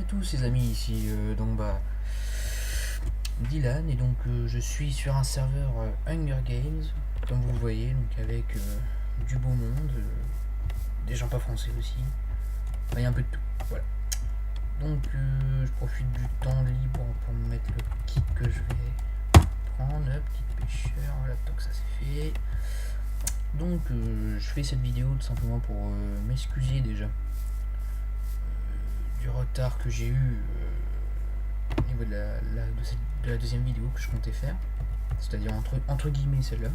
tous les amis, ici Dylan, et donc je suis sur un serveur Hunger Games, comme vous le voyez, donc avec du beau monde, des gens pas français aussi, enfin, il y a un peu de tout, voilà. Donc je profite du temps libre pour me mettre le kit que je vais prendre, petite pêcheur, voilà, tant que ça c'est fait. Donc je fais cette vidéo tout simplement pour m'excuser déjà du retard que j'ai eu au niveau de la deuxième vidéo que je comptais faire, c'est-à-dire entre guillemets celle-là.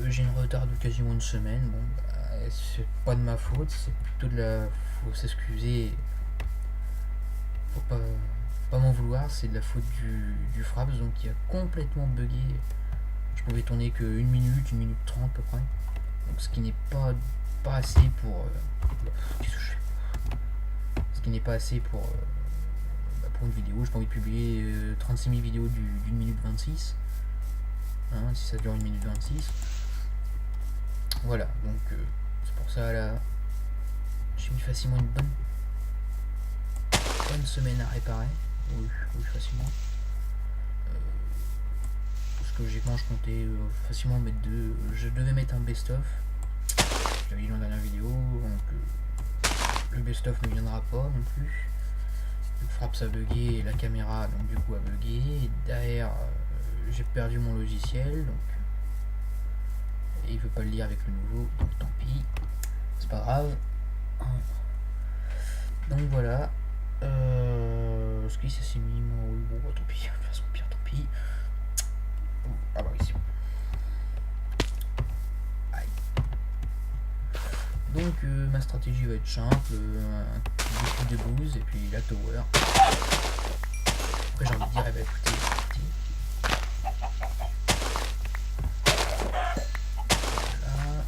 J'ai un retard de quasiment une semaine. Bon, c'est pas de ma faute, c'est plutôt faut s'excuser, faut pas m'en vouloir, c'est de la faute du Fraps, donc qui a complètement bugué. Je pouvais tourner que 1 minute 30 à peu près, donc ce qui n'est pas assez pour ce qui n'est pas assez pour une vidéo. J'ai pas envie de publier 36 000 vidéos d'une minute 26, hein, si ça dure 1 minute 26. Voilà, donc c'est pour ça là j'ai mis facilement une bonne semaine à réparer. Oui, facilement. Parce que logiquement je comptais facilement mettre deux. Je devais mettre un best-of. Je l'avais dit dans la dernière vidéo, donc le best-of ne viendra pas non plus. Le Fraps a bugué et la caméra donc du coup a bugué. Et derrière j'ai perdu mon logiciel, donc et il veut pas le lire avec le nouveau, donc tant pis, c'est pas grave. Donc voilà. Ce qui ça s'est mis, moi, oui, bon, tant pis, de toute façon, pire, tant pis. Ah bah oui, c'est bon. Aïe. Donc ma stratégie va être simple, un coup de boost et puis la tower. Après j'ai envie de dire, eh ben, écoutez, voilà.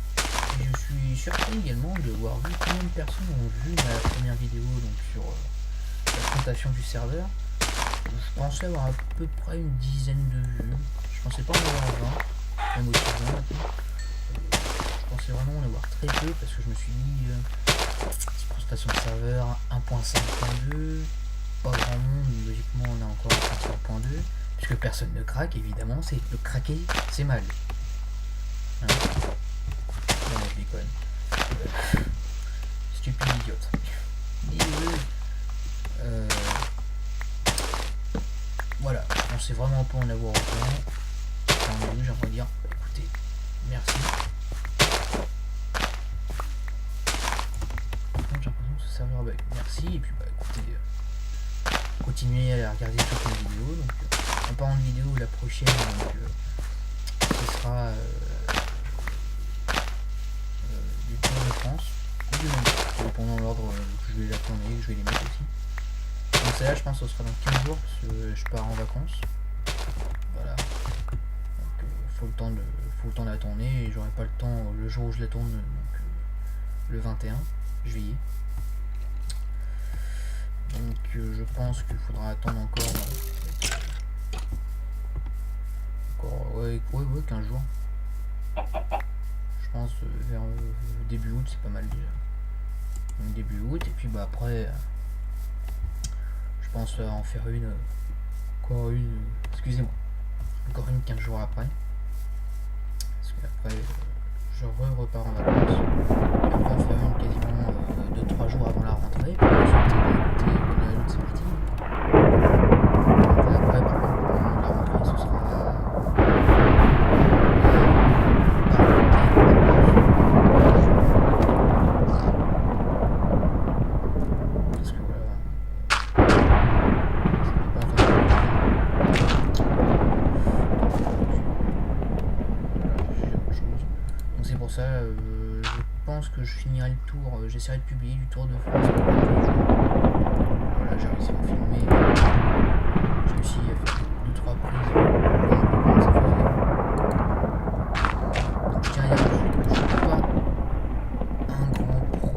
Et je suis surpris également de voir vu combien de personnes ont vu ma première vidéo donc sur la présentation du serveur. Je pensais avoir à peu près une dizaine de vues. Je pensais pas en avoir 20, même aussi 20 maintenant. Je pensais vraiment en avoir très peu parce que je me suis dit présentation de serveur 1.5.2, pas grand monde, logiquement on a encore 1.5.2, puisque personne ne craque évidemment, c'est le craquer c'est mal. Hein, non je déconne. Stupide idiote. Voilà, on sait vraiment pas en avoir autant. J'aimerais dire, écoutez, merci. J'ai l'impression que ce serveur bug. Merci, et puis bah écoutez, continuez à regarder toutes mes vidéos. Donc en parlant de vidéo, la prochaine, donc, ce sera du Tour de France, ou du Monde, pendant l'ordre que je vais la tourner, que je vais les mettre aussi. Donc celle-là je pense que ce sera dans 15 jours parce que je pars en vacances. Voilà. Donc faut le temps de la tourner et j'aurai pas le temps le jour où je la tourne, donc le 21 juillet. Donc je pense qu'il faudra attendre encore ouais 15 jours. Je pense vers début août, c'est pas mal déjà. Donc début août et puis bah après je pense en faire encore une 15 jours après, parce qu'après je repars en vacances et on va en faire une quasiment 2-3 jours avant la rentrée, puis ensuite écoutez, bonne Noël, c'est parti. Et après par contre la rentrée ce sera ça, je pense que je finirai le tour, j'essaierai de publier du Tour de France. Voilà, j'ai réussi à en filmer, j'ai réussi à faire 2-3 prises, comment ça faisait. Donc je tiens à dire tout de suite que je suis pas un grand pro.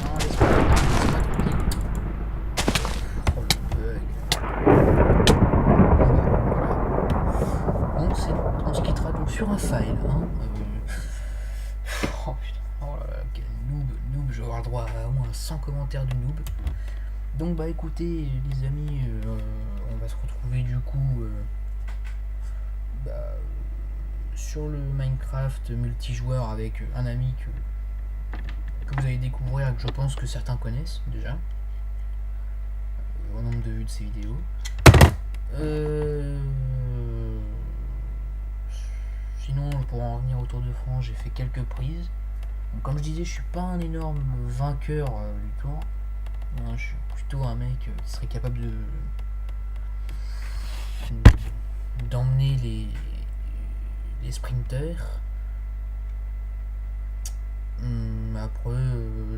Non, laisse-moi tranquille. Oh le bug. On se quittera donc sur un file. Hein. Oh putain, oh là là, quel noob, je vais avoir le droit à au moins 100 commentaires de noob. Donc bah écoutez les amis, on va se retrouver du coup sur le Minecraft multijoueur avec un ami que vous allez découvrir et que je pense que certains connaissent déjà, au nombre de vues de ces vidéos. Sinon, pour en revenir au Tour de France, j'ai fait quelques prises. Donc, comme je disais, je suis pas un énorme vainqueur du Tour. Je suis plutôt un mec qui serait capable d'emmener les sprinters. Après,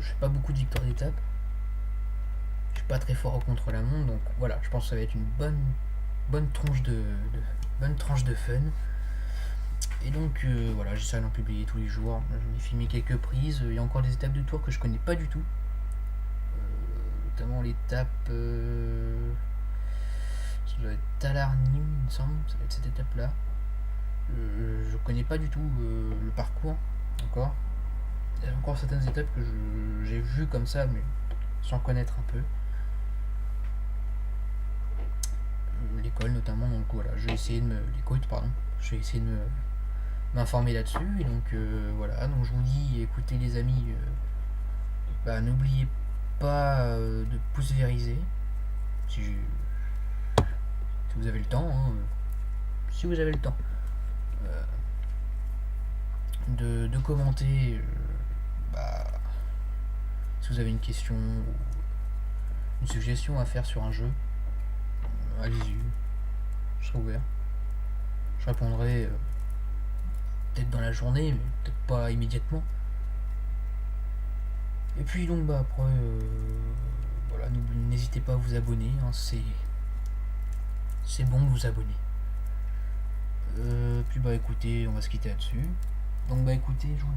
je fais pas beaucoup de victoires d'étape. Je suis pas très fort au contre-la-montre, donc voilà, je pense que ça va être une bonne tranche de fun. Et donc voilà, j'essaie d'en publier tous les jours. Je vais filmer quelques prises. Il y a encore des étapes de tour que je connais pas du tout. Notamment l'étape. Ça doit être Talarnim, il me semble. Ça va être cette étape là. Je connais pas du tout le parcours encore. Il y a encore certaines étapes que j'ai vues comme ça, mais sans connaître un peu. L'école notamment, donc voilà, je vais essayer de les côtes, pardon. Je vais essayer de m'informer là-dessus. Et donc voilà, donc je vous dis, écoutez les amis, n'oubliez pas de pouce vériser si vous avez le temps, hein, si vous avez le temps, de commenter, si vous avez une question ou une suggestion à faire sur un jeu, allez-y, je serai ouvert. Je répondrai peut-être dans la journée, mais peut-être pas immédiatement. Et puis donc après, voilà, n'hésitez pas à vous abonner, hein, c'est bon de vous abonner. Puis écoutez, on va se quitter là-dessus. Donc écoutez, je vous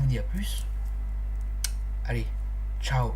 dis à plus. Allez, ciao.